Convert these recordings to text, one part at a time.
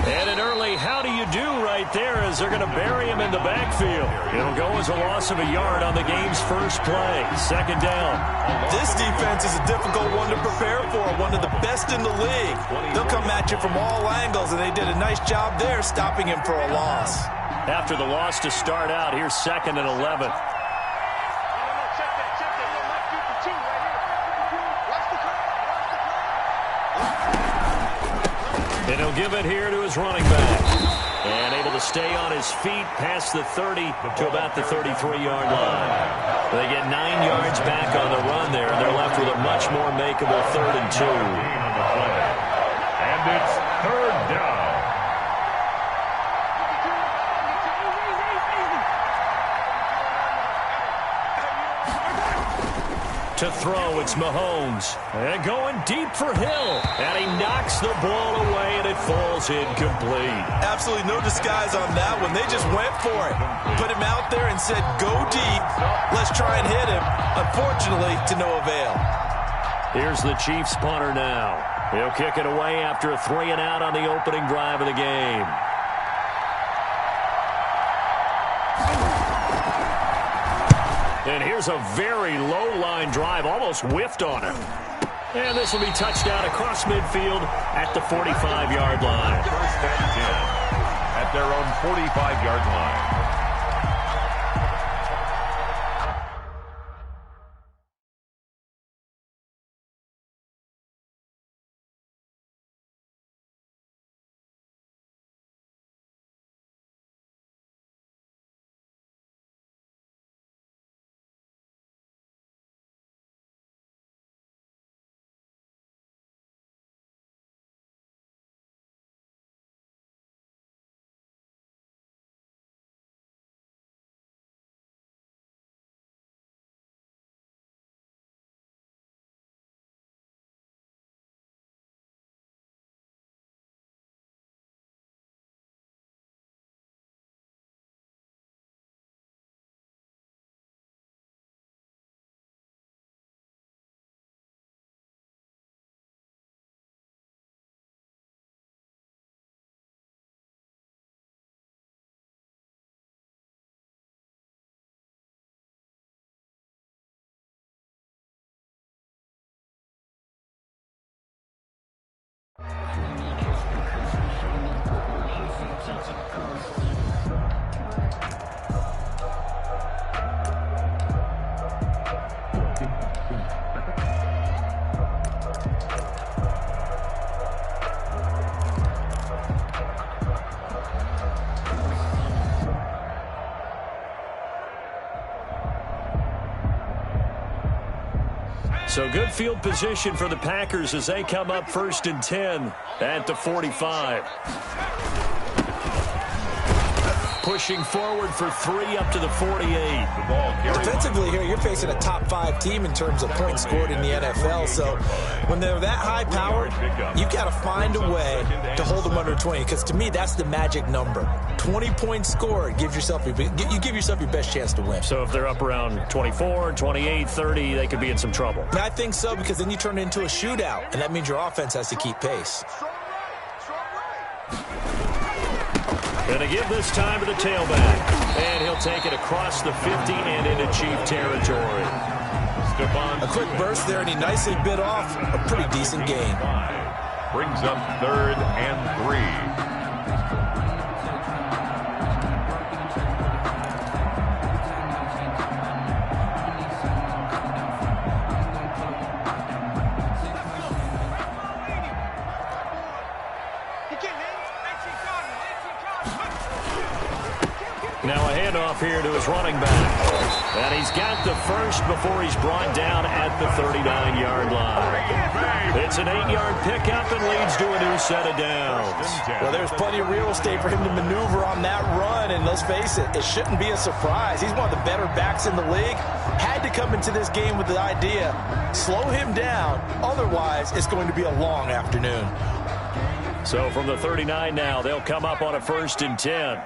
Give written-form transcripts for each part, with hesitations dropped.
And an early how do you do right there as they're going to bury him in the backfield. It'll go as a loss of a yard on the game's first play. Second down. This defense is a difficult one to prepare for, one of the best in the league. They'll come at you from all angles, and they did a nice job there stopping him for a loss. After the loss to start out, here's 2nd and 11. And he'll give it here to his running back. And able to stay on his feet past the 30 to about the 33-yard line. They get 9 yards back on the run there, and they're left with a much more makeable 3rd and 2. And it's 3rd down. To throw, it's Mahomes. And going deep for Hill. And he knocks the ball away, and it falls incomplete. Absolutely no disguise on that one. They just went for it. Put him out there and said, go deep. Let's try and hit him. Unfortunately, to no avail. Here's the Chiefs punter now. He'll kick it away after a 3-and-out on the opening drive of the game. And here's a very low-line drive, almost whiffed on him. And this will be touchdown across midfield at the 45-yard line. 1st and 10 at their own 45-yard line. So good field position for the Packers as they come up 1st and 10 at the 45. Pushing forward for 3 up to the 48. Defensively here, you're facing a top 5 team in terms of points scored in the NFL. So when they're that high powered, you've got to find a way to hold them under 20. Because to me, that's the magic number. 20 points scored gives yourself you give yourself your best chance to win. So if they're up around 24, 28, 30, they could be in some trouble. I think so, because then you turn it into a shootout, and that means your offense has to keep pace. Going to give this time to the tailback. And he'll take it across the 50 and into Chief territory. A quick burst there, and he nicely bit off a pretty decent gain. Brings up 3rd and 3. Now a handoff here to his running back. And he's got the first before he's brought down at the 39-yard line. It's an 8-yard pickup and leads to a new set of downs. Well, there's plenty of real estate for him to maneuver on that run, and let's face it, it shouldn't be a surprise. He's one of the better backs in the league. Had to come into this game with the idea, slow him down, otherwise it's going to be a long afternoon. So from the 39 now, they'll come up on a 1st and 10.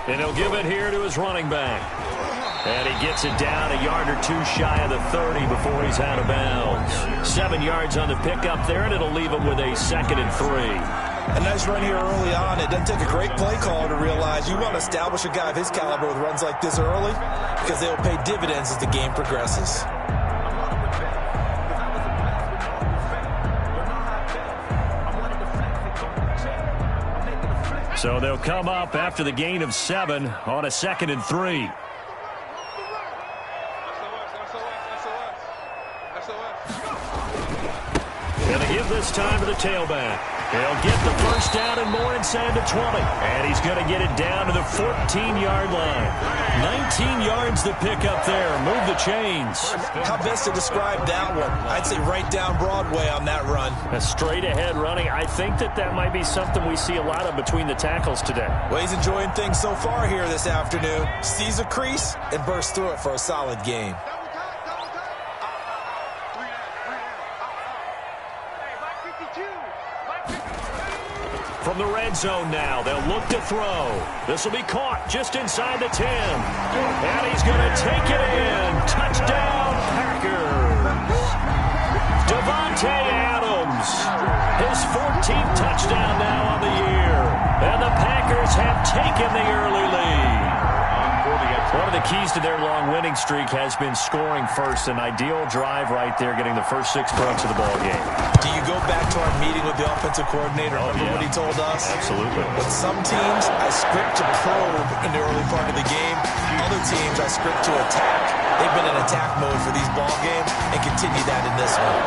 And he'll give it here to his running back. And he gets it down a yard or two shy of the 30 before he's out of bounds. 7 yards on the pickup there, and it'll leave him with a 2nd and 3. A nice run here early on. It doesn't take a great play caller to realize you want to establish a guy of his caliber with runs like this early because they'll pay dividends as the game progresses. So they'll come up after the gain of 7 on a 2nd and 3. Going to give this time to the tailback. He'll get the first down and more inside the 20. And he's going to get it down to the 14-yard line. 19 yards to pick up there. Move the chains. How best to describe that one? I'd say right down Broadway on that run. A straight-ahead running. I think that might be something we see a lot of between the tackles today. Well, he's enjoying things so far here this afternoon. Sees a crease and bursts through it for a solid gain. From the red zone now, they'll look to throw. This will be caught just inside the 10. And he's going to take it in. Touchdown, Packers. Devontae Adams. His 14th touchdown now on the year. And the Packers have taken the early lead. One of the keys to their long winning streak has been scoring first. An ideal drive right there, getting the first 6 points of the ball game. Do you go back to our meeting with the offensive coordinator? Remember what he told us? Absolutely. With some teams, I script to probe in the early part of the game. Other teams, I script to attack. They've been in attack mode for these ball games and continue that in this one.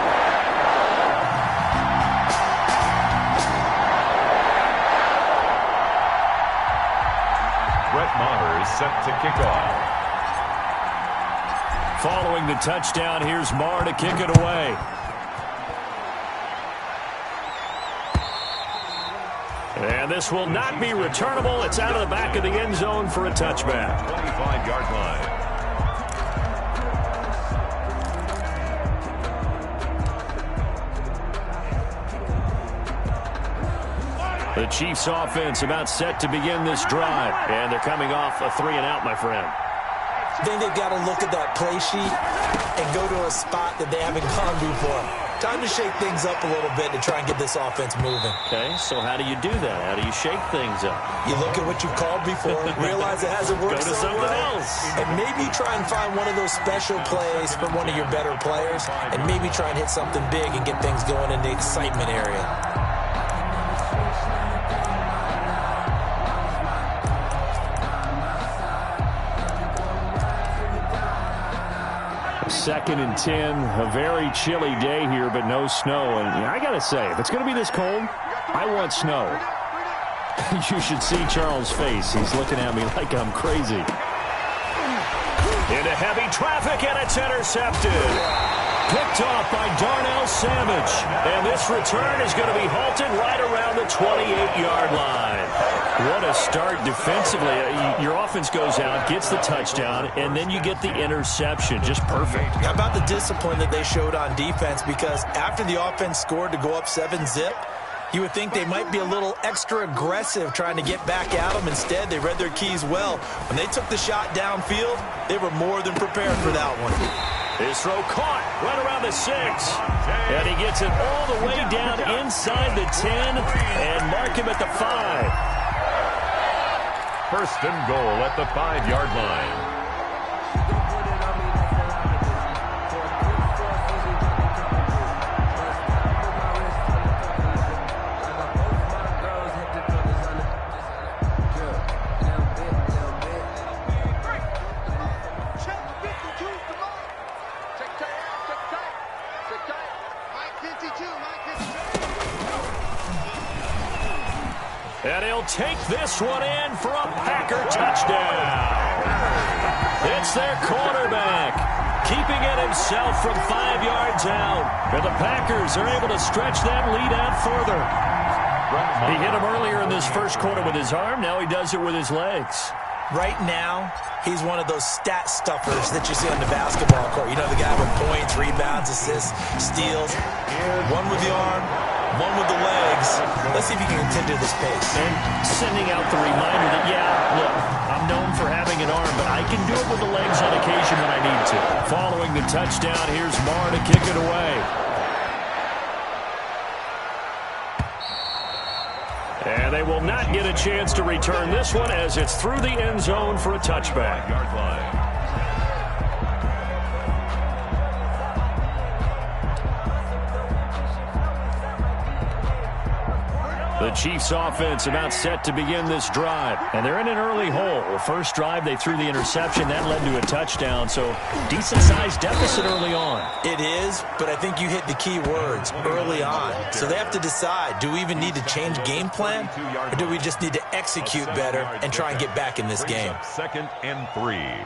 Brett Maher is set to kick off. Following the touchdown, here's Maher to kick it away. And this will not be returnable. It's out of the back of the end zone for a touchback. 25-yard line. The Chiefs offense about set to begin this drive. And they're coming off a 3-and-out, my friend. I think they've got to look at that play sheet and go to a spot that they haven't gone before. Time to shake things up a little bit to try and get this offense moving. Okay, so how do you do that? How do you shake things up? You look at what you've called before, realize it hasn't worked Go to so something well, else. and maybe try and find one of those special plays from one of your better players, and maybe try and hit something big and get things going in the excitement area. Second and 10, a very chilly day here, but no snow. And I got to say, if it's going to be this cold, I want snow. You should see Charles' face. He's looking at me like I'm crazy. Into heavy traffic, and it's intercepted. Picked off by Darnell Savage. And this return is going to be halted right around the 28-yard line. What a start defensively. Your offense goes out, gets the touchdown, and then you get the interception. Just perfect. How about the discipline that they showed on defense? Because after the offense scored to go up 7-zip, you would think they might be a little extra aggressive trying to get back at them. Instead, they read their keys well. When they took the shot downfield, they were more than prepared for that one. His throw caught right around the 6. And he gets it all the way down inside the 10 and mark him at the 5. First and goal at the 5-yard line. And he'll take this one in for a Packer touchdown. It's their quarterback, keeping it himself from 5 yards out. And the Packers are able to stretch that lead out further. He hit him earlier in this first quarter with his arm. Now he does it with his legs. Right now, he's one of those stat stuffers that you see on the basketball court. You know, the guy with points, rebounds, assists, steals. One with the arm, one with the legs. Let's see if he can continue this pace. And sending out the reminder that, yeah, look, I'm known for having an arm, but I can do it with the legs on occasion when I need to. Following the touchdown, here's Marr to kick it away. And they will not get a chance to return this one as it's through the end zone for a touchback. Yard line. The Chiefs offense about set to begin this drive. And they're in an early hole. The first drive, they threw the interception. That led to a touchdown. So decent-sized deficit early on. It is, but I think you hit the key words, early on. So they have to decide, do we even need to change game plan? Or do we just need to execute better and try and get back in this game? 2nd and 3.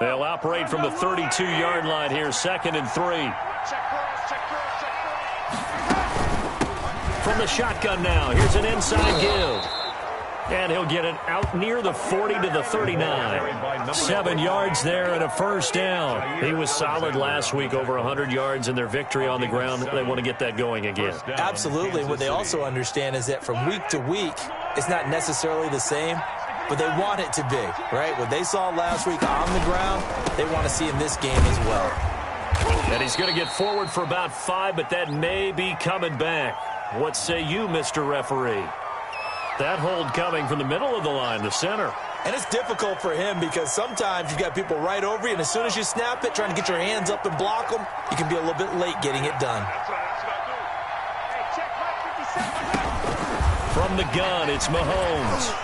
They'll operate from the 32-yard line here, 2nd and 3. From the shotgun now, here's an inside give. And he'll get it out near the 40 to the 39. 7 yards there and a first down. He was solid last week, over 100 yards in their victory on the ground. They want to get that going again. Absolutely. What they also understand is that from week to week, it's not necessarily the same, but they want it to be, right? What they saw last week on the ground, they want to see in this game as well. And he's going to get forward for about 5, but that may be coming back. What say you, Mr. Referee? That hold coming from the middle of the line, the center. And it's difficult for him because sometimes you've got people right over you, and as soon as you snap it, trying to get your hands up and block them, you can be a little bit late getting it done. From the gun, it's Mahomes.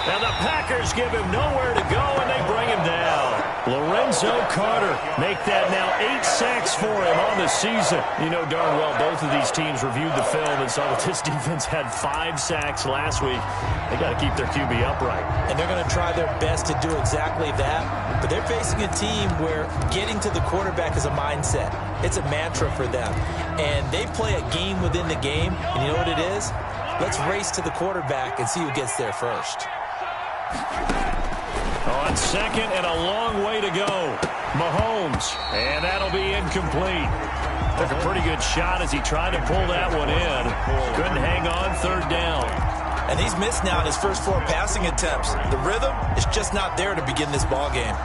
And the Packers give him nowhere to go, and they bring him down. Lorenzo Carter make that now 8 sacks for him on the season. You know darn well both of these teams reviewed the film and saw that this defense had 5 sacks last week. They got to keep their QB upright. And they're going to try their best to do exactly that. But they're facing a team where getting to the quarterback is a mindset. It's a mantra for them. And they play a game within the game. And you know what it is? Let's race to the quarterback and see who gets there first. On second and a long way to go. Mahomes. And that'll be incomplete. Took a pretty good shot as he tried to pull that one in. Couldn't hang on, 3rd down. And he's missed now in his first 4 passing attempts. The rhythm is just not there to begin this ball game.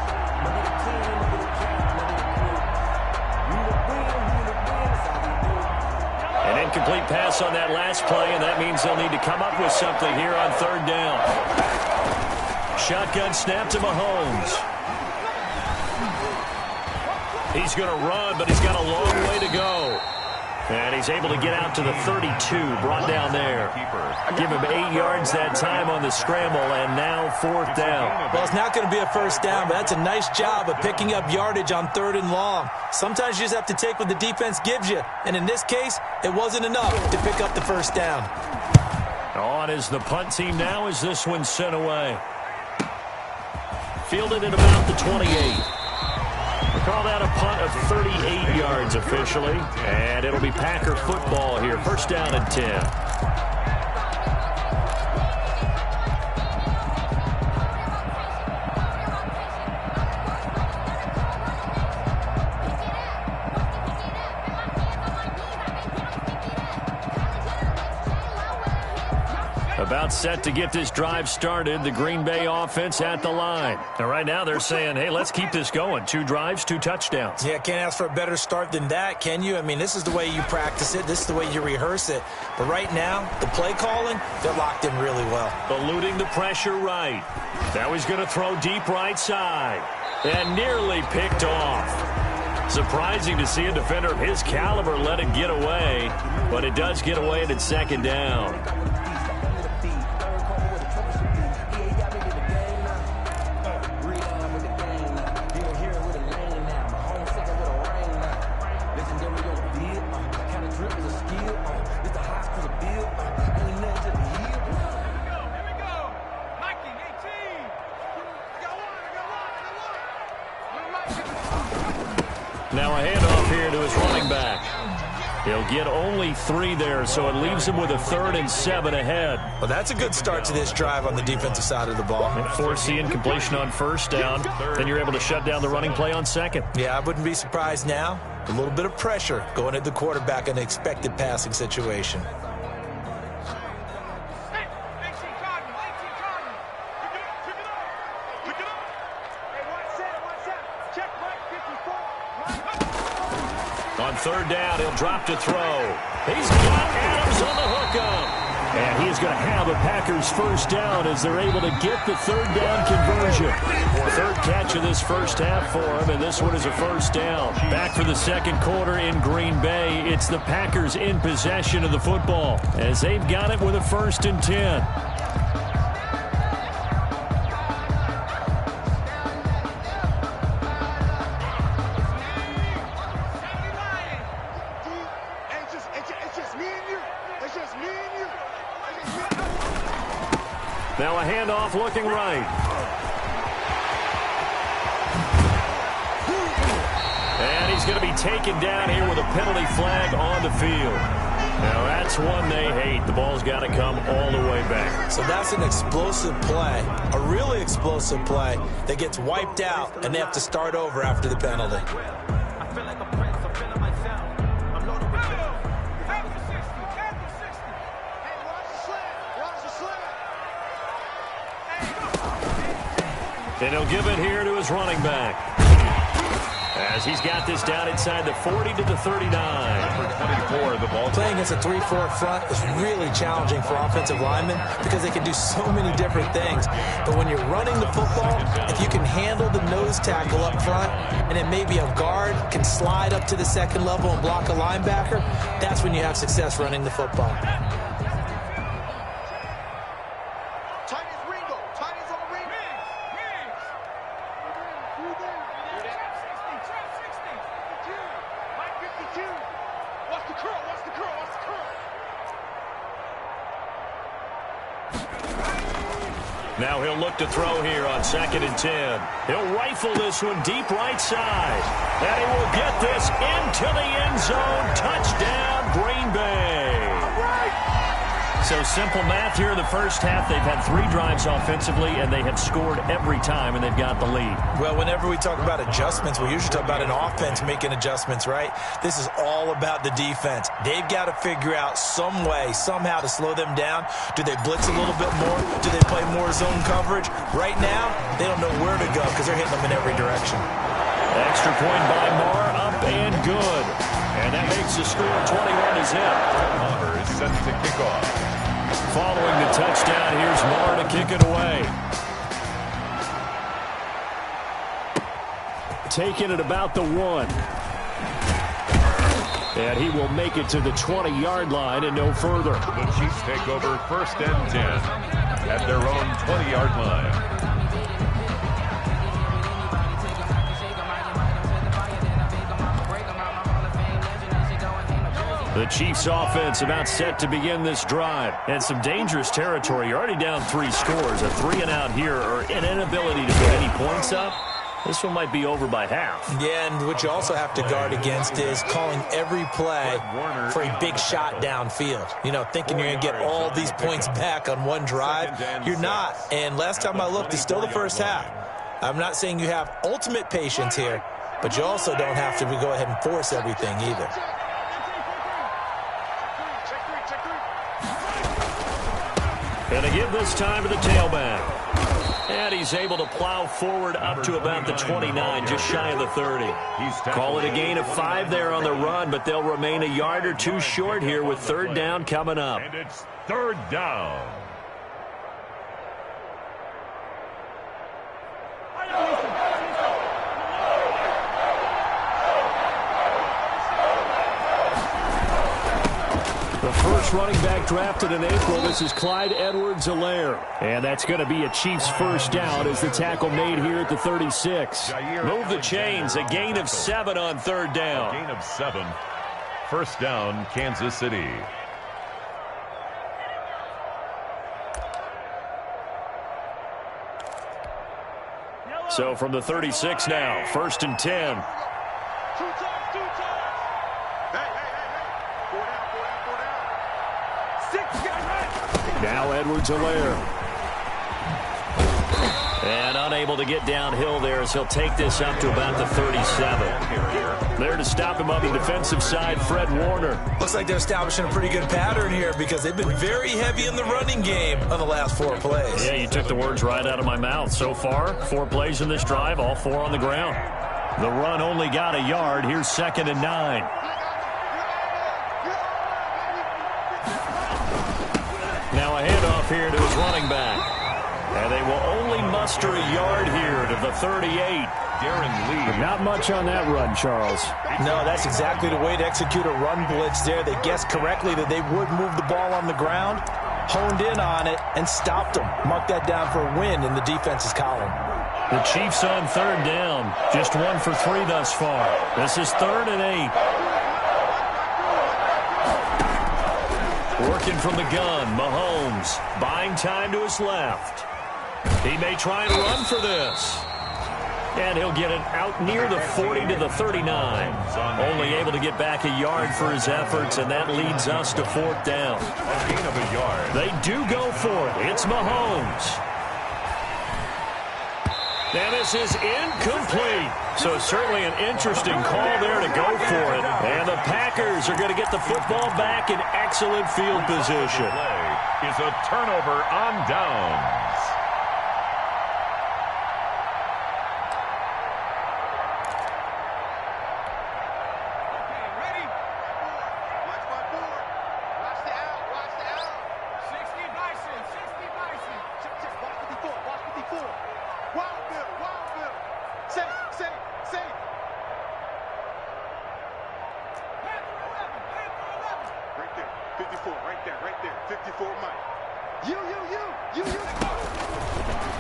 An incomplete pass on that last play, and that means they'll need to come up with something here on 3rd down. Shotgun snap to Mahomes. He's going to run, but he's got a long way to go. And he's able to get out to the 32, brought down there. Give him 8 yards that time on the scramble, and now 4th down. Well, it's not going to be a first down, but that's a nice job of picking up yardage on 3rd and long. Sometimes you just have to take what the defense gives you, and in this case, it wasn't enough to pick up the first down. On is the punt team now as this one's sent away. Fielded at about the 28. We call that a punt of 38 yards officially. And it'll be Packer football here. 1st down and 10. About set to get this drive started. The Green Bay offense at the line. And right now they're saying, hey, let's keep this going. 2 drives, 2 touchdowns. Yeah, can't ask for a better start than that, can you? I mean, this is the way you practice it. This is the way you rehearse it. But right now, the play calling, they're locked in really well. Eluding the pressure right. Now he's going to throw deep right side. And nearly picked off. Surprising to see a defender of his caliber let it get away. But it does get away and it's 2nd down. Now a handoff here to his running back. He'll get only 3 there, so it leaves him with a 3rd and 7 ahead. Well, that's a good start to this drive on the defensive side of the ball. Force the incompletion on 1st down. Then you're able to shut down the running play on 2nd. Yeah, I wouldn't be surprised now. A little bit of pressure going at the quarterback in an expected passing situation. On 3rd down, he'll drop to throw. He's got Adams on the hookup. And he is going to have a Packers 1st down as they're able to get the 3rd down conversion. 3rd catch of this 1st half for him, and this one is a 1st down. Back for the 2nd quarter in Green Bay. It's the Packers in possession of the football as they've got it with a 1st and 10. Now a handoff looking right. And he's going to be taken down here with a penalty flag on the field. Now that's one they hate. The ball's got to come all the way back. So that's an explosive play, a really explosive play that gets wiped out, and they have to start over after the penalty. And he'll give it here to his running back. As he's got this down inside the 40 to the 39. Number 24, the ball. Playing against a 3-4 front is really challenging for offensive linemen because they can do so many different things. But when you're running the football, if you can handle the nose tackle up front, and then maybe a guard can slide up to the 2nd level and block a linebacker, that's when you have success running the football. Now he'll look to throw here on 2nd and 10. He'll rifle this one deep right side. And he will get this into the end zone. Touchdown, Green Bay. So simple math here in the 1st half. They've had 3 drives offensively, and they have scored every time, and they've got the lead. Well, whenever we talk about adjustments, we usually talk about an offense making adjustments, right? This is all about the defense. They've got to figure out some way, somehow to slow them down. Do they blitz a little bit more? Do they play more zone coverage? Right now, they don't know where to go because they're hitting them in every direction. Extra point by Marr, up and good. And that makes the score 21-0. Palmer is set to kick off. Following the touchdown, here's Marr to kick it away. Taking it about the 1. And he will make it to the 20-yard line and no further. The Chiefs take over 1st and 10 at their own 20-yard line. The Chiefs offense about set to begin this drive. And some dangerous territory. You're already down 3 scores. A 3-and-out here or an inability to put any points up. This one might be over by half. Yeah, and what you also have to guard against is calling every play for a big shot downfield. You know, thinking you're going to get all these points back on one drive. You're not. And last time I looked, it's still the 1st half. I'm not saying you have ultimate patience here, but you also don't have to go ahead and force everything either. And they give this time to the tailback. And he's able to plow forward up to about the 29, just shy of the 30. Call it a gain of 5 there on the run, but they'll remain a yard or 2 short here with 3rd down coming up. And it's 3rd down. The first running back drafted in April, this is Clyde Edwards-Helaire. And that's going to be a Chiefs 1st down as the tackle made here at the 36. Move the chains, a gain of 7 on 3rd down. A gain of 7. 1st down, Kansas City. So from the 36 now, 1st and 10. Now Edwards-Helaire. And unable to get downhill there as he'll take this up to about the 37. There to stop him on the defensive side, Fred Warner. Looks like they're establishing a pretty good pattern here because they've been very heavy in the running game on the last 4 plays. Yeah, you took the words right out of my mouth. So far, 4 plays in this drive, all 4 on the ground. The run only got a yard. Here's 2nd and 9. Now a handoff here to his running back. And they will only muster a yard here to the 38. Darren Lee. Not much on that run, Charles. No, that's exactly the way to execute a run blitz there. They guessed correctly that they would move the ball on the ground, honed in on it, and stopped them. Mark that down for a win in the defense's column. The Chiefs on 3rd down. Just 1 for 3 thus far. This is 3rd and 8. Working from the gun, Mahomes buying time to his left. He may try and run for this. And he'll get it out near the 40 to the 39. Only able to get back a yard for his efforts, and that leads us to 4th down. A gain of a yard. They do go for it. It's Mahomes. And this is incomplete. So certainly an interesting call there to go for it. And the Packers are going to get the football back in excellent field position. Play is a turnover on downs.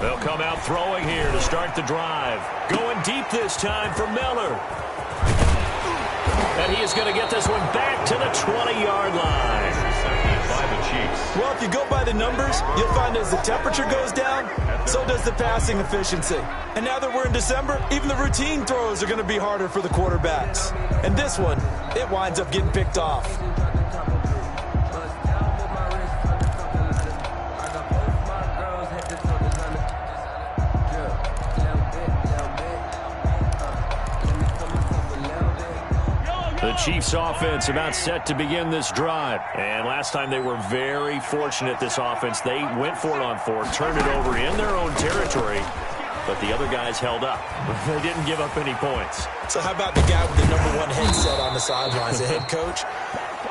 They'll come out throwing here to start the drive. Going deep this time for Miller. And he is going to get this one back to the 20-yard line. By the Chiefs. Well, if you go by the numbers, you'll find as the temperature goes down, so does the passing efficiency. And now that we're in December, even the routine throws are going to be harder for the quarterbacks. And this one, it winds up getting picked off. The Chiefs offense about set to begin this drive. And last time they were very fortunate, this offense. They went for it on 4, turned it over in their own territory, but the other guys held up. They didn't give up any points. So how about the guy with the #1 headset on the sidelines, the head coach?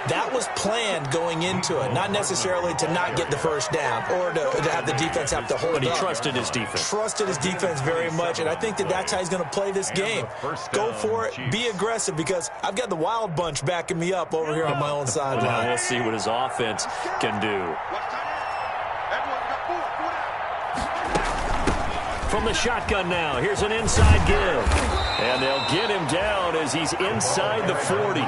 That was planned going into it, not necessarily to not get the first down or to have the defense have to hold up. But he trusted his defense. Trusted his defense very much, and I think that that's how he's going to play this game. Go for it, be aggressive, because I've got the wild bunch backing me up over here on my own sideline. Well, we'll see what his offense can do. From the shotgun now, here's an inside give. And they'll get him down as he's inside the 40.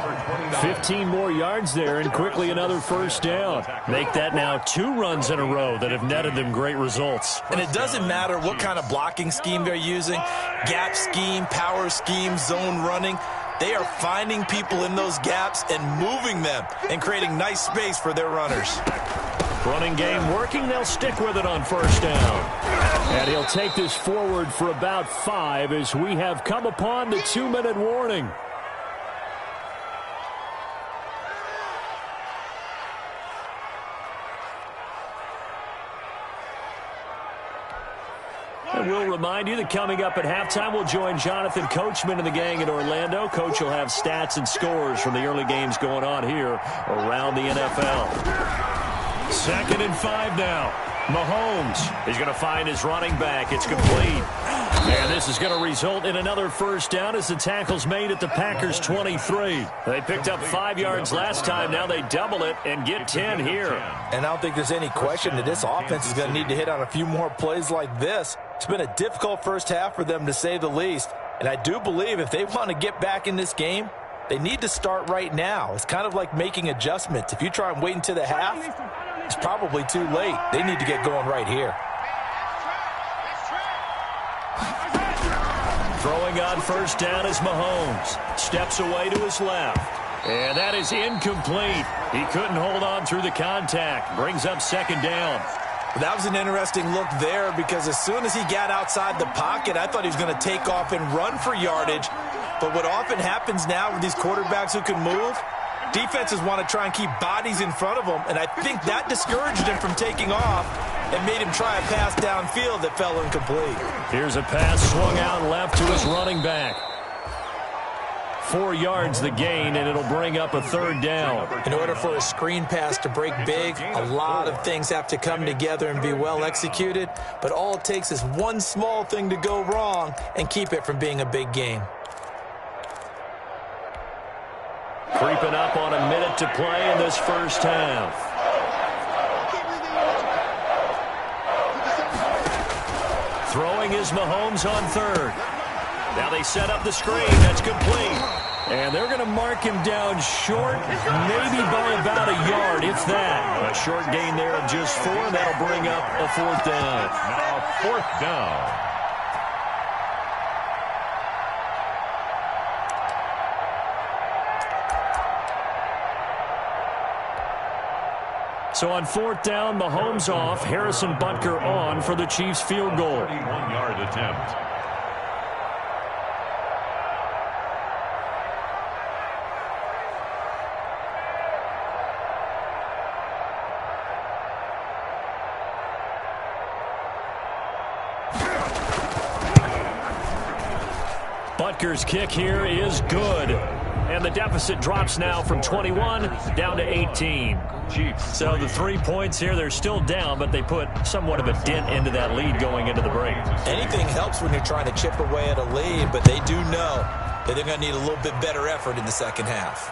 15 more yards there, and quickly another first down. Make that now 2 runs in a row that have netted them great results. And it doesn't matter what kind of blocking scheme they're using, gap scheme, power scheme, zone running. They are finding people in those gaps and moving them and creating nice space for their runners. Running game working. They'll stick with it on first down. And he'll take this forward for about 5 as we have come upon the 2-minute warning. And we'll remind you that coming up at halftime, we'll join Jonathan Coachman and the gang in Orlando. Coach will have stats and scores from the early games going on here around the NFL. 2nd and 5 now. Mahomes is going to find his running back. It's complete. And this is going to result in another first down as the tackle's made at the Packers' 23. They picked up 5 yards last time. Now they double it and get 10 here. And I don't think there's any question that this offense is going to need to hit on a few more plays like this. It's been a difficult first half for them, to say the least. And I do believe if they want to get back in this game, they need to start right now. It's kind of like making adjustments. If you try and wait until the half, it's probably too late. They need to get going right here. Throwing on first down is Mahomes. Steps away to his left. And that is incomplete. He couldn't hold on through the contact. Brings up second down. That was an interesting look there because as soon as he got outside the pocket, I thought he was going to take off and run for yardage. But what often happens now with these quarterbacks who can move, defenses want to try and keep bodies in front of them, and I think that discouraged him from taking off and made him try a pass downfield that fell incomplete. Here's a pass swung out left to his running back. 4 yards the gain, and it'll bring up a third down. In order for a screen pass to break big, a lot of things have to come together and be well executed, but all it takes is one small thing to go wrong and keep it from being a big gain. Creeping up on a minute to play in this first half. Throwing is Mahomes on third. Now they set up the screen. That's complete. And they're going to mark him down short, maybe by about a yard, if that. A short gain there of just 4. That'll bring up a fourth down. Now fourth down. So on fourth down, Mahomes off, Harrison Butker on for the Chiefs field goal. 31-yard attempt. Butker's kick here is good. And the deficit drops now from 21 down to 18. So the 3 points here, they're still down, but they put somewhat of a dent into that lead going into the break. Anything helps when you're trying to chip away at a lead, but they do know that they're going to need a little bit better effort in the second half.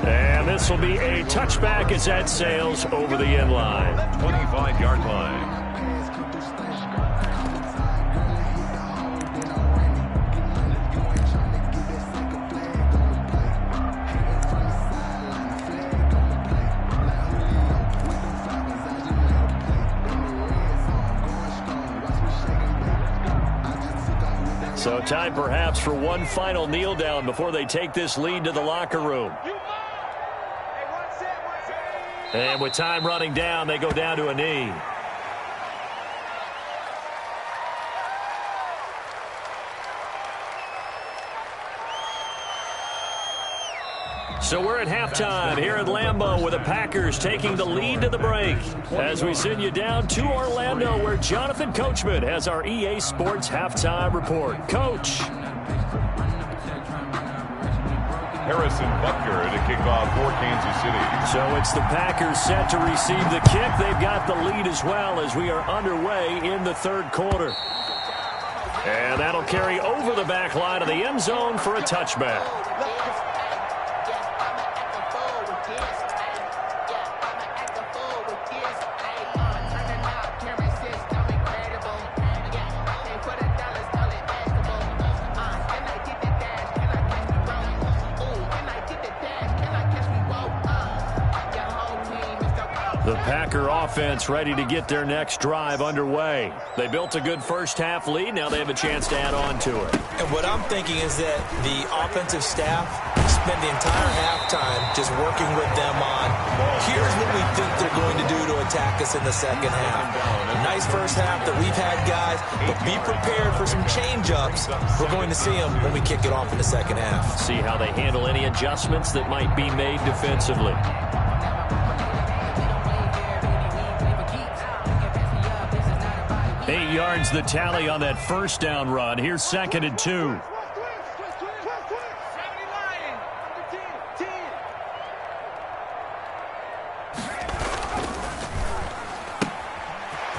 And this will be a touchback as that sails over the end line. 25-yard line. So time perhaps for one final kneel down before they take this lead to the locker room. And with time running down, they go down to a knee. So we're at halftime here at Lambeau with the Packers taking the lead to the break. As we send you down to Orlando where Jonathan Coachman has our EA Sports halftime report. Coach. Harrison Butker to kick off for Kansas City. So it's the Packers set to receive the kick. They've got the lead as well as we are underway in the third quarter. And that'll carry over the back line of the end zone for a touchback. The Packer offense ready to get their next drive underway. They built a good first half lead. Now they have a chance to add on to it. And what I'm thinking is that the offensive staff spend the entire halftime just working with them on, here's what we think they're going to do to attack us in the second half. A nice first half that we've had, guys, but be prepared for some change-ups. We're going to see them when we kick it off in the second half. See how they handle any adjustments that might be made defensively. 8 yards the tally on that first down run. Here's 2nd and 2.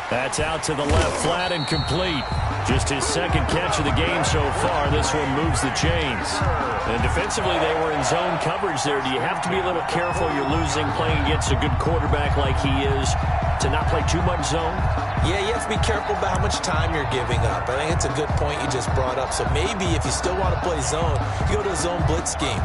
That's out to the left, flat and complete. Just his second catch of the game so far. This one moves the chains. And defensively, they were in zone coverage there. Do you have to be a little careful? You're losing playing against a good quarterback like he is to not play too much zone? Yeah, you have to be careful about how much time you're giving up. I think it's a good point you just brought up. So maybe if you still want to play zone, you go to a zone blitz scheme.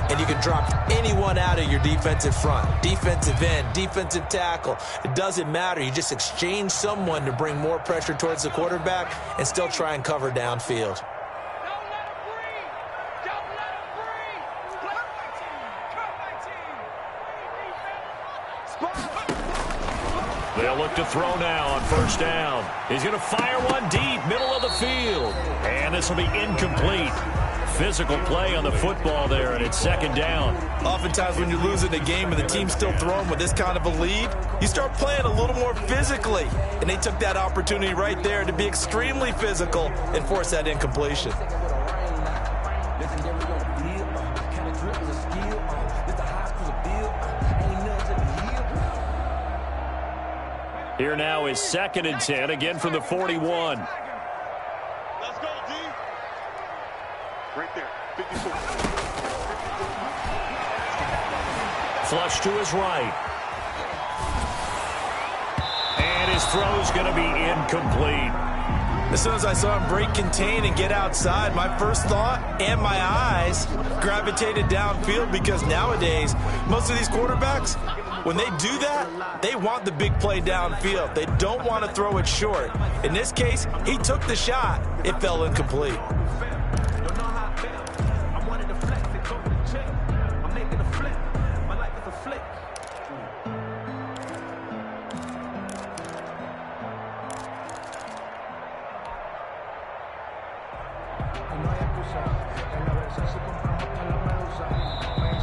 And you can drop anyone out of your defensive front, defensive end, defensive tackle. It doesn't matter. You just exchange someone to bring more pressure towards the quarterback and still try and cover downfield. They'll look to throw now on first down. He's going to fire one deep, middle of the field. And this will be incomplete. Physical play on the football there, and it's second down. Oftentimes when you're losing a game and the team's still throwing with this kind of a lead, you start playing a little more physically. And they took that opportunity right there to be extremely physical and force that incompletion. Here now is 2nd and 10, again from the 41. Let's go, D. Right there, 54. Flush to his right. And his throw's going to be incomplete. As soon as I saw him break contain and get outside, my first thought and my eyes gravitated downfield, because nowadays, most of these quarterbacks, when they do that, they want the big play downfield. They don't want to throw it short. In this case, he took the shot. It fell incomplete.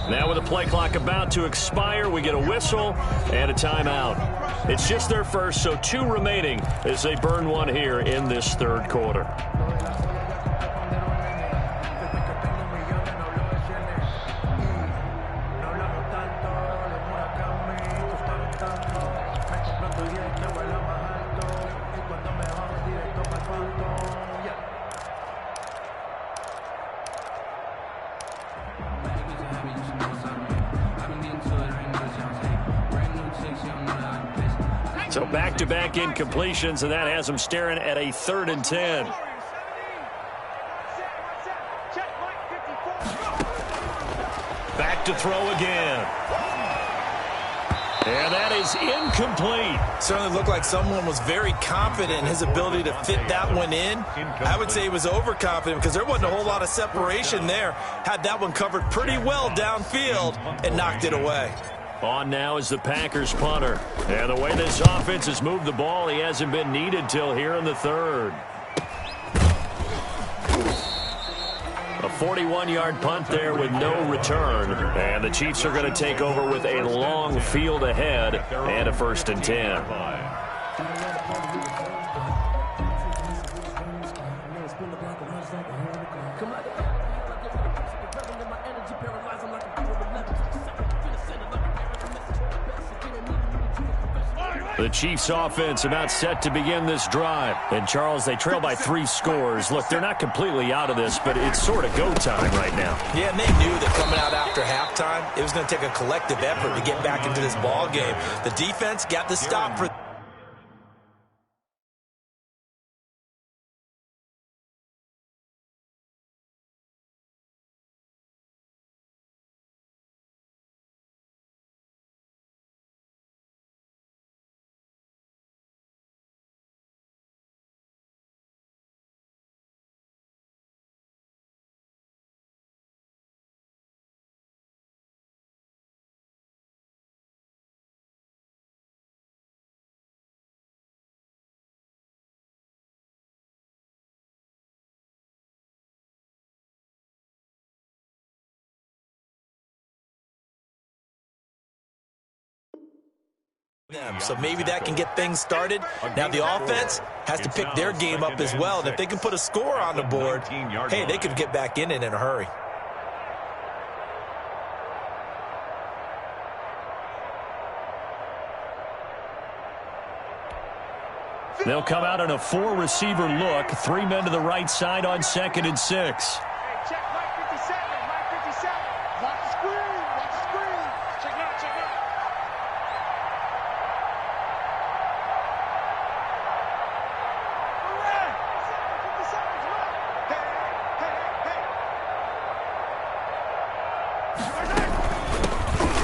Now with the play clock about to expire, we get a whistle and a timeout. It's just their first, so 2 remaining as they burn one here in this third quarter. So back-to-back incompletions, and that has them staring at a 3rd and 10. Back to throw again. And that is incomplete. Certainly looked like someone was very confident in his ability to fit that one in. I would say he was overconfident because there wasn't a whole lot of separation there. Had that one covered pretty well downfield and knocked it away. On now is the Packers punter. And the way this offense has moved the ball, he hasn't been needed till here in the 3rd. A 41-yard punt there with no return. And the Chiefs are going to take over with a long field ahead and a 1st and 10. The Chiefs offense about set to begin this drive. And, Charles, they trail by 3 scores. Look, they're not completely out of this, but it's sort of go time right now. Yeah, and they knew that coming out after halftime, it was going to take a collective effort to get back into this ball game. The defense got the stop for them. So maybe that can get things started. Now the offense has to pick their game up as well. And if they can put a score on the board, hey, they could get back in it in a hurry. They'll come out in a 4-receiver look. 3 men to the right side on 2nd and 6.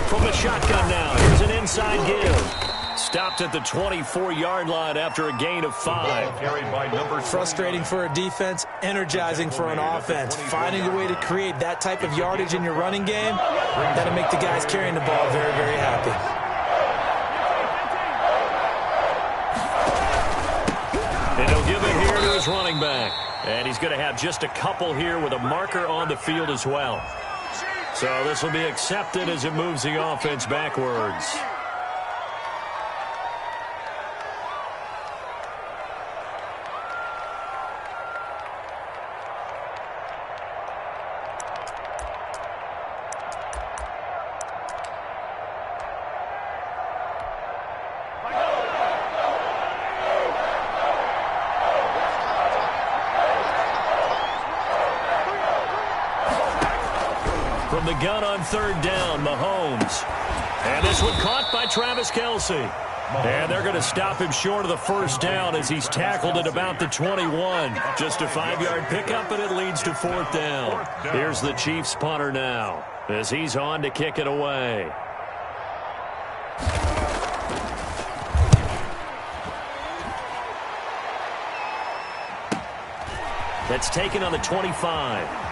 From the shotgun now, here's an inside give. Stopped at the 24-yard line after a gain of 5. Frustrating for a defense, energizing for an offense. Finding a way to create that type of yardage in your running game, that'll make the guys carrying the ball very, very happy. his running back. And he's going to have just a couple here with a marker on the field as well. So this will be accepted as it moves the offense backwards. From the gun on third down, Mahomes. And this one caught by Travis Kelce. And they're going to stop him short of the first down as he's tackled at about the 21. Just a 5-yard pickup, and it leads to fourth down. Here's the Chiefs punter now as he's on to kick it away. That's taken on the 25.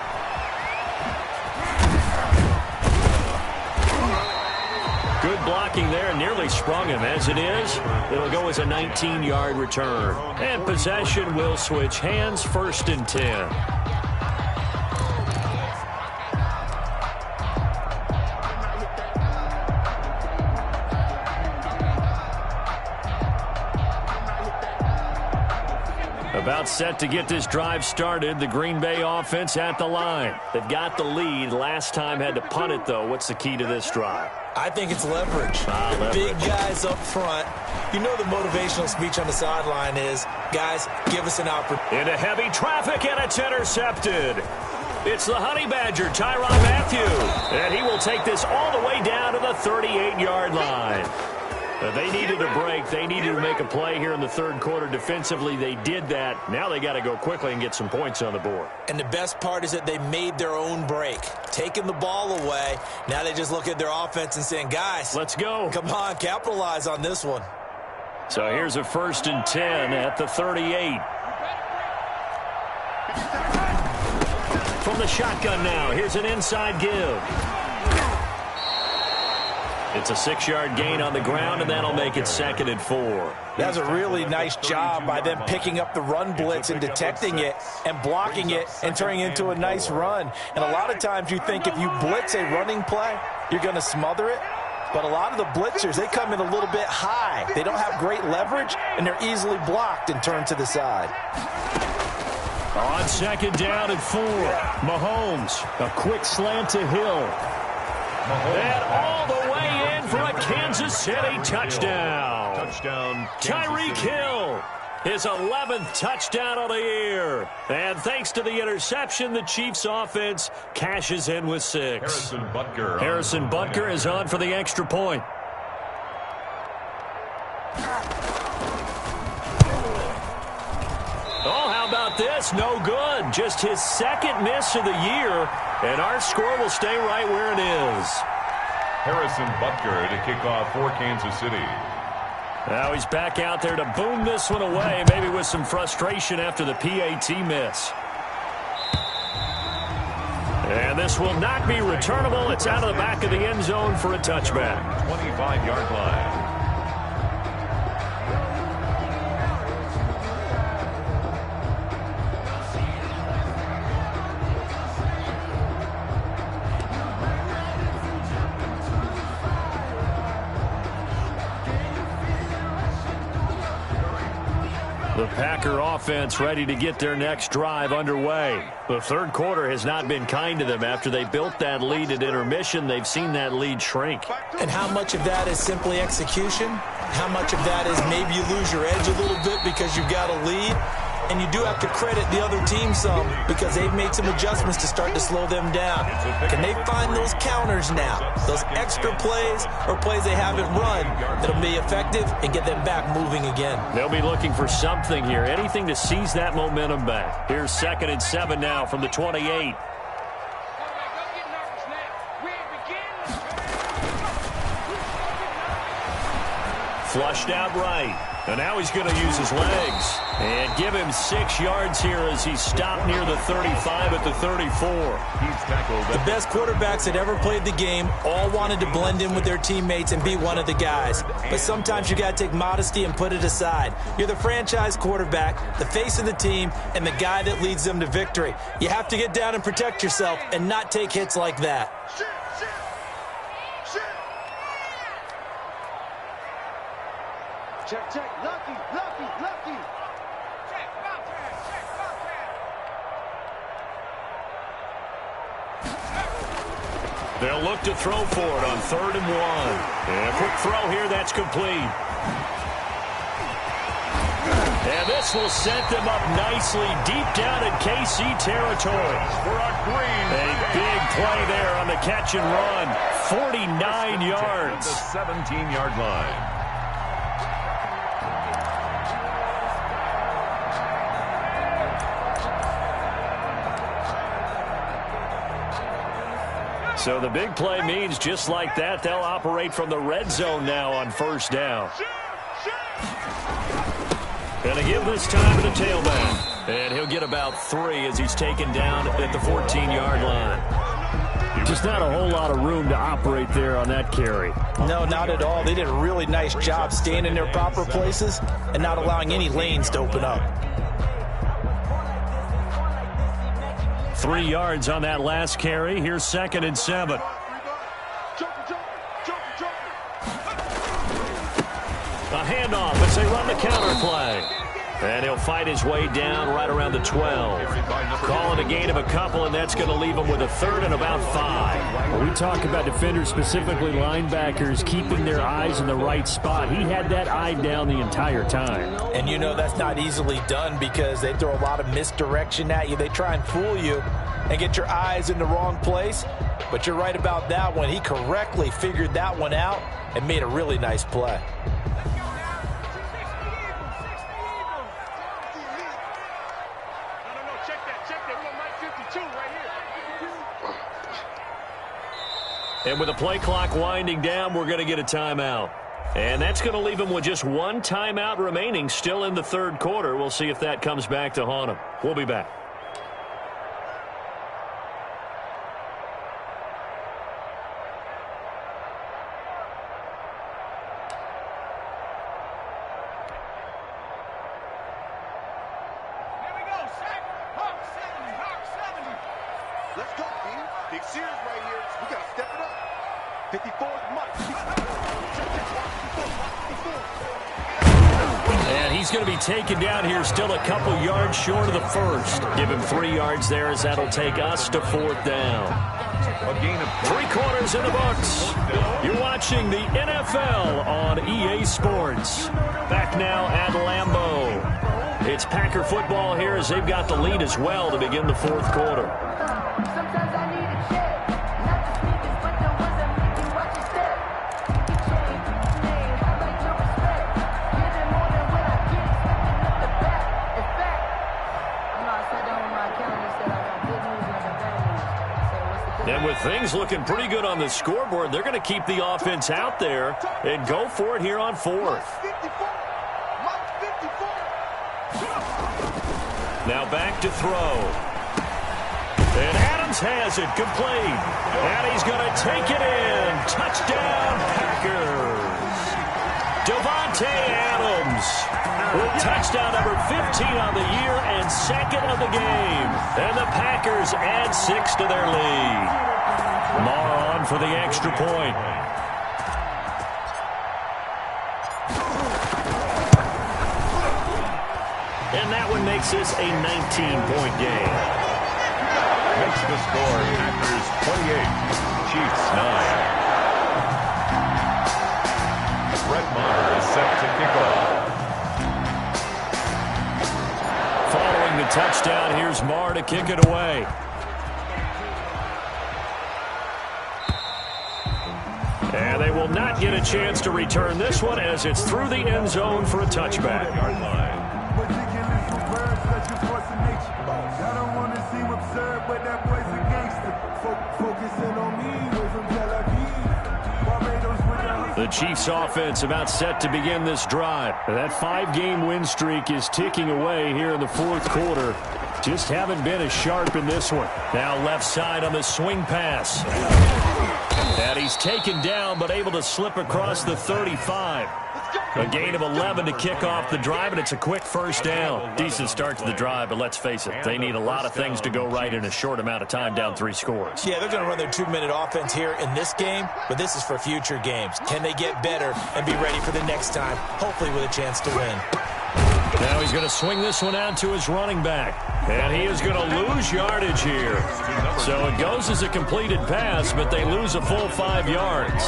Good blocking there, nearly sprung him. As it is, it'll go as a 19-yard return. And possession will switch hands, 1st and 10. About set to get this drive started. The Green Bay offense at the line. They've got the lead. Last time had to punt it, though. What's the key to this drive? I think it's leverage. The big guys up front. You know the motivational speech on the sideline is, guys, give us an opportunity. Into heavy traffic, and it's intercepted. It's the Honey Badger, Tyrann Mathieu. And he will take this all the way down to the 38-yard line. They needed a break. They needed to make a play here in the third quarter. Defensively, they did that. Now they got to go quickly and get some points on the board. And the best part is that they made their own break. Taking the ball away. Now they just look at their offense and saying, guys, let's go. Come on, capitalize on this one. So here's a 1st and 10 at the 38. From the shotgun now, here's an inside give. It's a 6-yard gain on the ground, and that'll make it 2nd and 4. That's a really nice job by them picking up the run blitz and detecting it and blocking it and turning it into a nice run. And a lot of times you think if you blitz a running play, you're going to smother it. But a lot of the blitzers, they come in a little bit high. They don't have great leverage, and they're easily blocked and turned to the side. On 2nd down and 4, Mahomes, a quick slant to Hill. And all the way in for a Kansas City touchdown. Tyreek Hill, his 11th touchdown of the year. And thanks to the interception, the Chiefs offense cashes in with 6. Harrison Butker is on for the extra point. Oh, how about this? No good. Just his 2nd miss of the year. And our score will stay right where it is. Harrison Butker to kick off for Kansas City. Now he's back out there to boom this one away, maybe with some frustration after the PAT miss. And this will not be returnable. It's out of the back of the end zone for a touchback. 25-yard line. The Packer offense ready to get their next drive underway. The third quarter has not been kind to them. After they built that lead at intermission, they've seen that lead shrink. And how much of that is simply execution? How much of that is maybe you lose your edge a little bit because you've got a lead? And you do have to credit the other team some because they've made some adjustments to start to slow them down. Can they find those counters now, those extra plays or plays they haven't run that'll be effective and get them back moving again? They'll be looking for something here, anything to seize that momentum back. Here's 2nd and 7 now from the 28. Flushed out right. And now he's going to use his legs. And give him 6 yards here as he stopped near the 35 at the 34. He's tackled. The best quarterbacks that ever played the game all wanted to blend in with their teammates and be one of the guys. But sometimes you got to take modesty and put it aside. You're the franchise quarterback, the face of the team, and the guy that leads them to victory. You have to get down and protect yourself and not take hits like that. Check, check, lucky. Check, They'll look to throw for it on 3rd and 1. And a quick throw here, that's complete. And this will set them up nicely deep down in KC territory. A big play there on the catch and run. 49 yards. The 17-yard line. So the big play means just like that, they'll operate from the red zone now on 1st down. Going to give this time to the tailback. And he'll get about 3 as he's taken down at the 14-yard line. Just not a whole lot of room to operate there on that carry. No, not at all. They did a really nice job staying in their proper places and not allowing any lanes to open up. 3 yards on that last carry. Here's 2nd and 7. A handoff as they run the counter play. And he'll fight his way down right around the 12. Calling a gain of a couple, and that's going to leave him with a 3rd and about 5. When we talk about defenders, specifically linebackers, keeping their eyes in the right spot. He had that eye down the entire time. And you know that's not easily done because they throw a lot of misdirection at you. They try and fool you and get your eyes in the wrong place. But you're right about that one. He correctly figured that one out and made a really nice play. And with the play clock winding down, we're going to get a timeout. And that's going to leave him with just 1 timeout remaining still in the 3rd quarter. We'll see if that comes back to haunt him. We'll be back. Let's go, D. Big series right here. We got to step it up. 54 is Mike. And he's going to be taken down here still a couple yards short of the 1st. Give him 3 yards there as that'll take us to 4th down. A gain of 3 quarters in the books. You're watching the NFL on EA Sports. Back now at Lambeau. It's Packer football here as they've got the lead as well to begin the 4th quarter. Sometimes I need a check, not the sneakers, but the ones that make you watch your step. Chain, name, I like your respect. Giving more than what I get, stepping up the back. In fact, I know I sat down on my calendar, said I got good news and I got bad news. So what's the good And with things looking pretty good on the scoreboard, they're going to keep the offense out there and go for it here on 4th. Now back to throw. And Adams has it, complete. And he's going to take it in. Touchdown, Packers. Devontae Adams with touchdown number 15 on the year and 2nd of the game. And the Packers add 6 to their lead. Marr on for the extra point. And that one makes this a 19-point game. makes the score Packers 28, Chiefs 9. Brett Maher is set to kick off. Following the touchdown, here's Maher to kick it away. And they will not get a chance to return this one as it's through the end zone for a touchback. The Chiefs offense about set to begin this drive. That 5-game win streak is ticking away here in the fourth quarter. Just haven't been as sharp in this one. Now left side on the swing pass. And he's taken down but able to slip across the 35. A gain of 11 to kick off the drive, and it's a quick first down. Decent start to the drive, but let's face it, they need a lot of things to go right in a short amount of time, down 3 scores. Yeah, they're going to run their 2-minute offense here in this game, but this is for future games. Can they get better and be ready for the next time, hopefully with a chance to win? Now he's going to swing this one out to his running back, and he is going to lose yardage here. So it goes as a completed pass, but they lose a full 5 yards.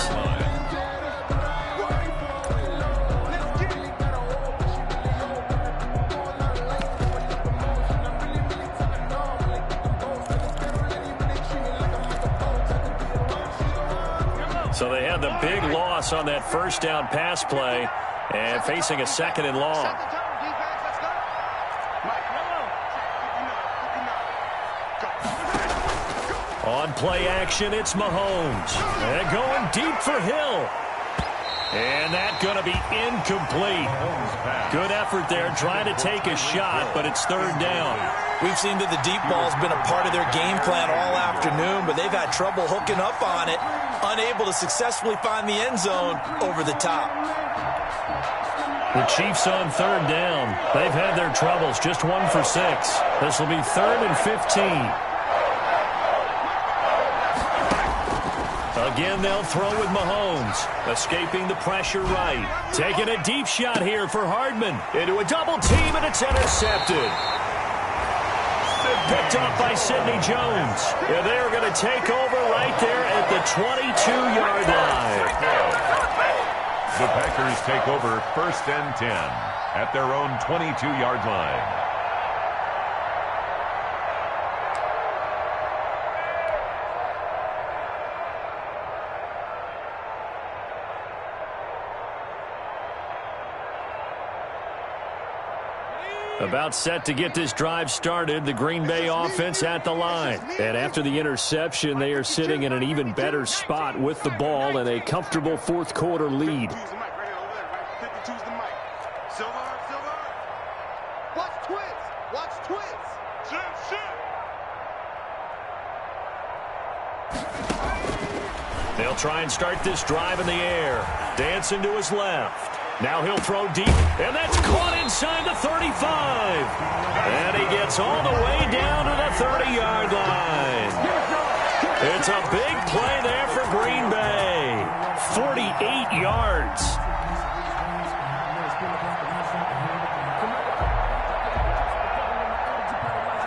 So they had the big loss on that first down pass play and facing a 2nd and long. On play action, it's Mahomes. And going deep for Hill. And that's going to be incomplete. Good effort there trying to take a shot, but it's 3rd down. We've seen that the deep ball's been a part of their game plan all afternoon, but they've had trouble hooking up on it, unable to successfully find the end zone over the top. The Chiefs on 3rd down. They've had their troubles, just 1 for 6. This will be 3rd and 15. Again, they'll throw with Mahomes, escaping the pressure right. Taking a deep shot here for Hardman. Into a double team, and it's intercepted. Picked off by Sidney Jones. And they're going to take over right there at the 22-yard line. The Packers take over 1st and 10 at their own 22-yard line. About set to get this drive started, the Green Bay offense at the line. And after the interception, they are sitting in an even better spot with the ball and a comfortable fourth quarter lead. They'll try and start this drive in the air. Dancing to his left. Now he'll throw deep, and that's caught inside the 35. And he gets all the way down to the 30-yard line. It's a big play there for Green Bay. 48 yards.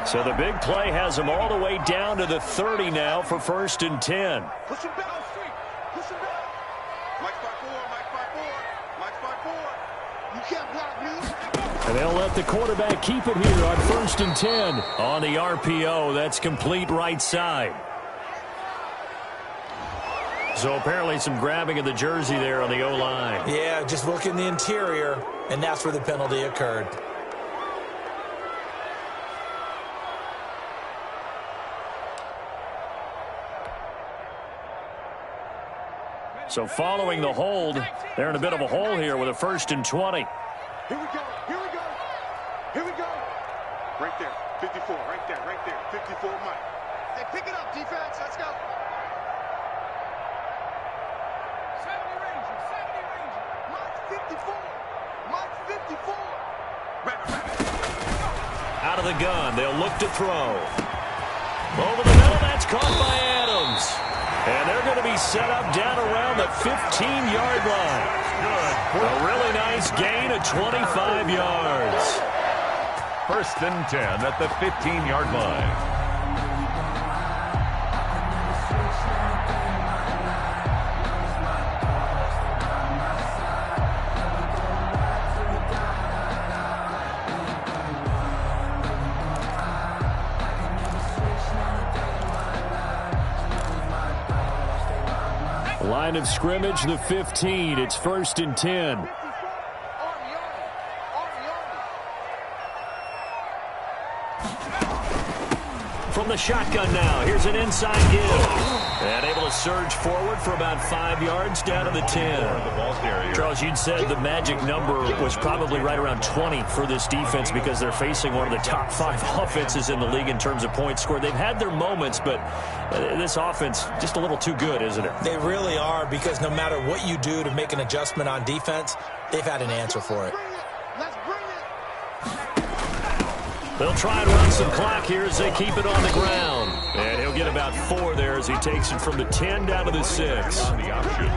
So the big play has him all the way down to the 30 now for 1st and 10. Push him down. Push him down. Mike 5-4. Mike 5-4. You can't block me. And they'll let the quarterback keep it here on 1st and 10. On the RPO, that's complete right side. So apparently some grabbing of the jersey there on the O-line. Yeah, just look in the interior, and that's where the penalty occurred. So following the hold, they're in a bit of a hole here with a 1st and 20. Here we go. Here we go. Here we go. Right there. 54. Right there. 54, Mike. Hey, pick it up, defense. Let's go. 70 Ranger. Mike 54. Mike 54. Out of the gun, they'll look to throw. Over the middle, that's caught by Adams. And they're going to be set up down around the 15-yard line. A really nice gain of 25 yards. 1st and 10 at the 15-yard line. Line of scrimmage, the 15. It's 1st and 10. From the shotgun now, here's an inside give. And able to surge forward for about 5 yards down to the 10. Charles, you'd said the magic number was probably right around 20 for this defense because they're facing one of the top 5 offenses in the league in terms of points scored. They've had their moments, but this offense just a little too good, isn't it? They really are, because no matter what you do to make an adjustment on defense, they've had an answer for it. Let's bring it. They'll try and run some clock here as they keep it on the ground. And he'll get about 4 there as he takes it from the 10 down to the 6.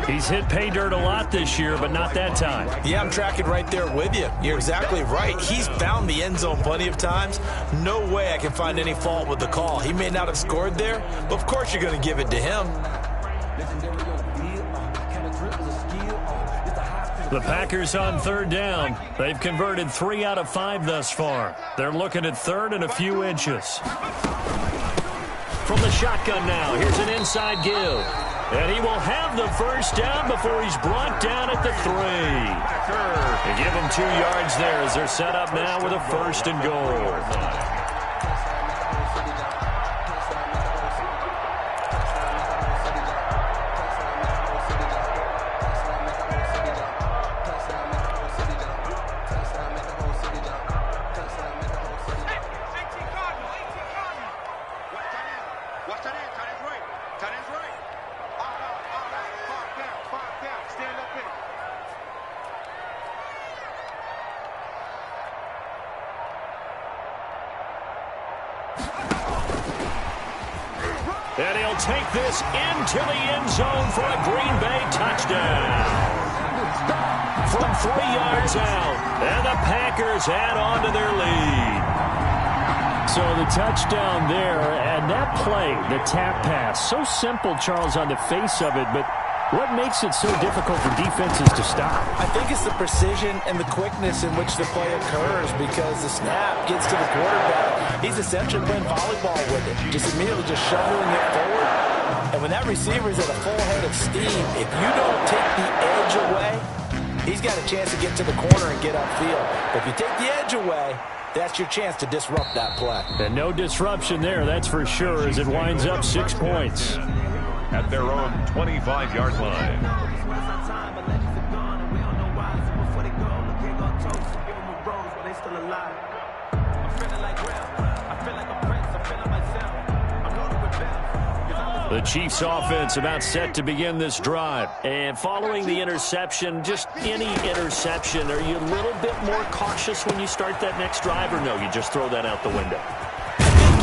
He's hit pay dirt a lot this year, but not that time. Yeah, I'm tracking right there with you. You're exactly right. He's found the end zone plenty of times. No way I can find any fault with the call. He may not have scored there, but of course you're going to give it to him. The Packers on 3rd down. They've converted 3 out of 5 thus far. They're looking at 3rd and a few inches. From the shotgun now, here's an inside give. And he will have the first down before he's brought down at the 3. They give him 2 yards there as they're set up now with a 1st and goal. And he'll take this into the end zone for a Green Bay touchdown. From 3 yards out, and the Packers add on to their lead. So the touchdown there, and that play, the tap pass, so simple, Charles, on the face of it, but what makes it so difficult for defenses to stop? I think it's the precision and the quickness in which the play occurs, because the snap gets to the quarterback. He's essentially playing volleyball with it, just immediately just shoveling it forward. And when that receiver is at a full head of steam, if you don't take the edge away, he's got a chance to get to the corner and get upfield. But if you take the edge away, that's your chance to disrupt that play. And no disruption there, that's for sure, as it winds up 6 points. At their own 25-yard line. The Chiefs offense about set to begin this drive. And following the interception, just any interception, are you a little bit more cautious when you start that next drive, or no, you just throw that out the window?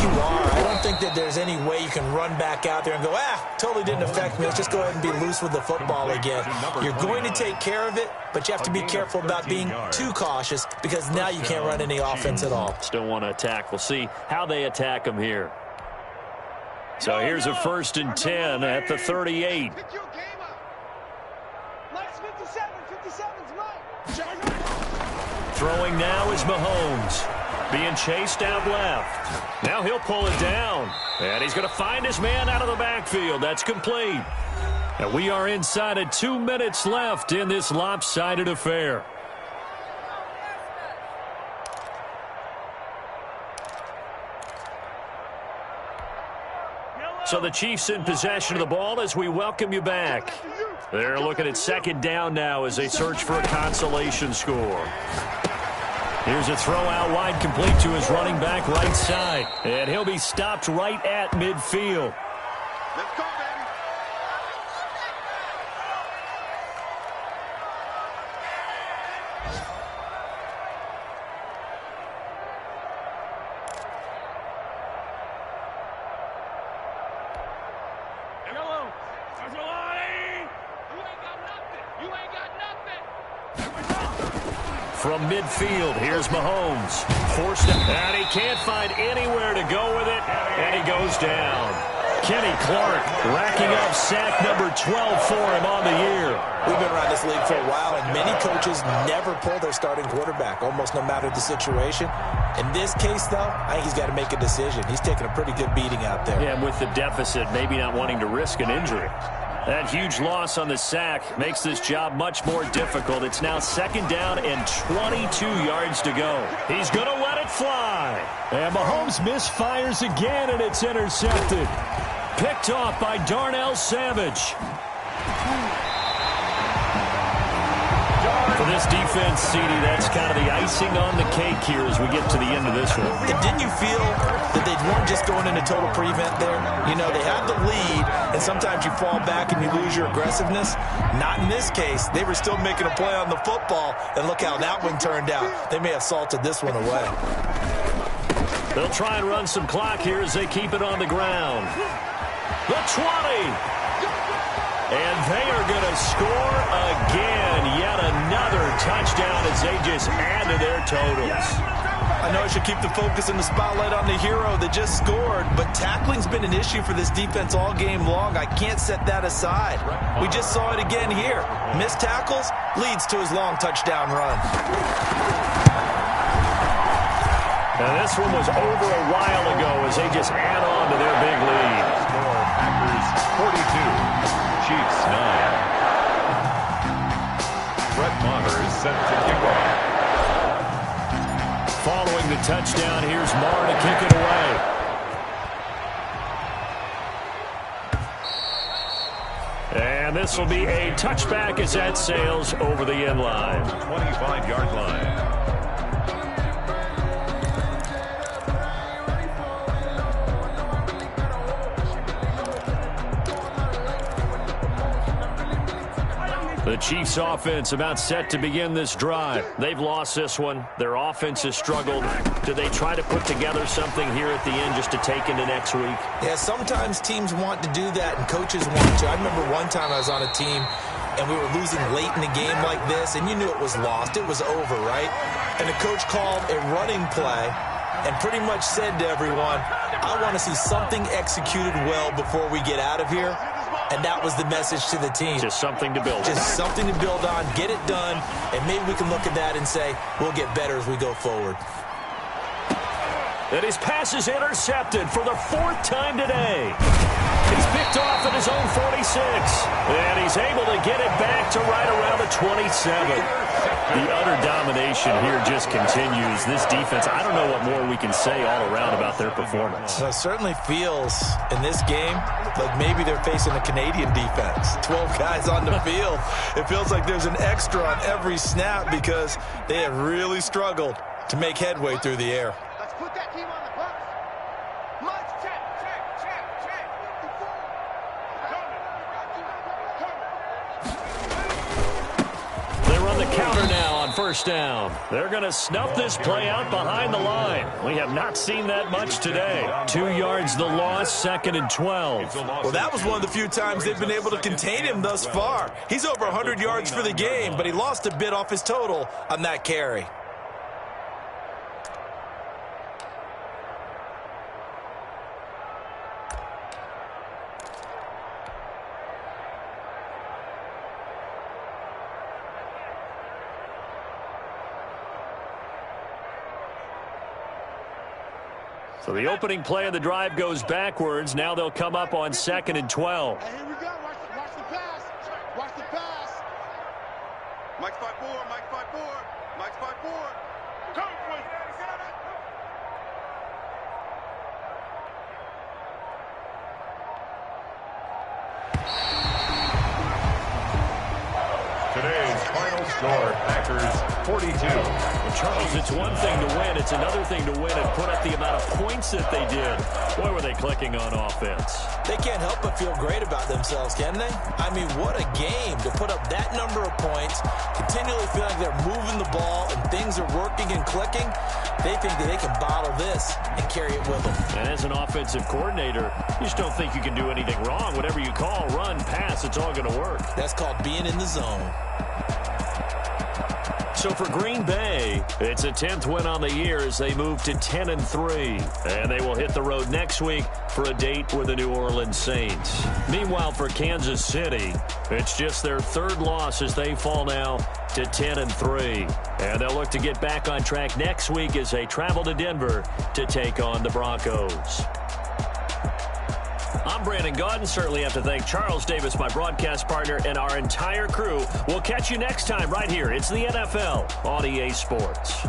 You are. I don't think that there's any way you can run back out there and go, totally didn't affect me. Let's just go ahead and be loose with the football again. You're going to take care of it, but you have to be careful about being too cautious, because now you can't run any offense at all. Still want to attack. We'll see how they attack them here. So here's a 1st and 10 at the 38. Throwing now is Mahomes. Being chased out left. Now he'll pull it down. And he's going to find his man out of the backfield. That's complete. And we are inside of 2 minutes left in this lopsided affair. So the Chiefs in possession of the ball as we welcome you back. They're looking at 2nd down now as they search for a consolation score. Here's a throw out wide, complete to his running back right side. And he'll be stopped right at midfield. Let's go, baby. From midfield, here's Mahomes. Forced it, and he can't find anywhere to go with it, and he goes down. Kenny Clark racking up sack number 12 for him on the year. We've been around this league for a while, and many coaches never pull their starting quarterback, almost no matter the situation. In this case, though, I think he's got to make a decision. He's taking a pretty good beating out there. Yeah, and with the deficit, maybe not wanting to risk an injury. That huge loss on the sack makes this job much more difficult. It's now 2nd down and 22 yards to go. He's going to let it Let fly. And Mahomes misfires again, and it's intercepted. Picked off by Darnell Savage. For this defense, CD, that's kind of the icing on the cake here as we get to the end of this one. And didn't you feel that they weren't just going into total prevent there? You know, they had the lead, and sometimes you fall back and you lose your aggressiveness. Not in this case. They were still making a play on the football, and look how that one turned out. They may have salted this one away. They'll try and run some clock here as they keep it on the ground. The 20. And they are going to score again. Yet another touchdown as they just add to their totals. I know I should keep the focus and the spotlight on the hero that just scored, but tackling's been an issue for this defense all game long. I can't set that aside. We just saw it again here. Missed tackles leads to his long touchdown run. And this one was over a while ago as they just add on to their big lead. Packers 42. Chiefs 9. Brett Maher is set to kick off. Following the touchdown, here's Maher to kick it away. And this will be a touchback as that sails over the end line. 25-yard line. The Chiefs' offense about set to begin this drive. They've lost this one. Their offense has struggled. Do they try to put together something here at the end just to take into next week? Yeah, sometimes teams want to do that and coaches want to. I remember one time I was on a team and we were losing late in a game like this, and you knew it was lost. It was over, right? And the coach called a running play and pretty much said to everyone, I want to see something executed well before we get out of here. And that was the message to the team. Just something to build on. Just something to build on, get it done, and maybe we can look at that and say, we'll get better as we go forward. And his pass is intercepted for the 4th time today. He's picked off at his own 46. And he's able to get it back to right around the 27. The utter domination here just continues. This defense, I don't know what more we can say all around about their performance. Well, it certainly feels in this game like maybe they're facing a Canadian defense. 12 guys on the field. It feels like there's an extra on every snap because they have really struggled to make headway through the air. Let's put that team on the bus. March, check. They run the counter now on first down. They're going to snuff this play out behind the line. We have not seen that much today. 2 yards the loss, 2nd and 12. Well, that was one of the few times they've been able to contain him thus far. He's over 100 yards for the game, but he lost a bit off his total on that carry. So the opening play of the drive goes backwards. Now they'll come up on 2nd and 12. Hey, here we go. Watch the pass. Watch the pass. Mike 5-4. Mike 5-4. Mike 5-4. Come for it. Today's final score, Packers 42. Well, Charles, it's one thing to win. It's another thing to win and put up the amount of points that they did. Boy, were they clicking on offense. They can't help but feel great about themselves, can they? I mean, what a game to put up that number of points, continually feel like they're moving the ball and things are working and clicking. They think that they can bottle this and carry it with them. And as an offensive coordinator, you just don't think you can do anything wrong. Whatever you call, run, pass, it's all going to work. That's called being in the zone. So for Green Bay, it's a 10th win on the year as they move to 10-3. And they will hit the road next week for a date with the New Orleans Saints. Meanwhile, for Kansas City, it's just their 3rd loss as they fall now to 10-3. And they'll look to get back on track next week as they travel to Denver to take on the Broncos. I'm Brandon Gaudin. Certainly have to thank Charles Davis, my broadcast partner, and our entire crew. We'll catch you next time right here. It's the NFL on EA Sports.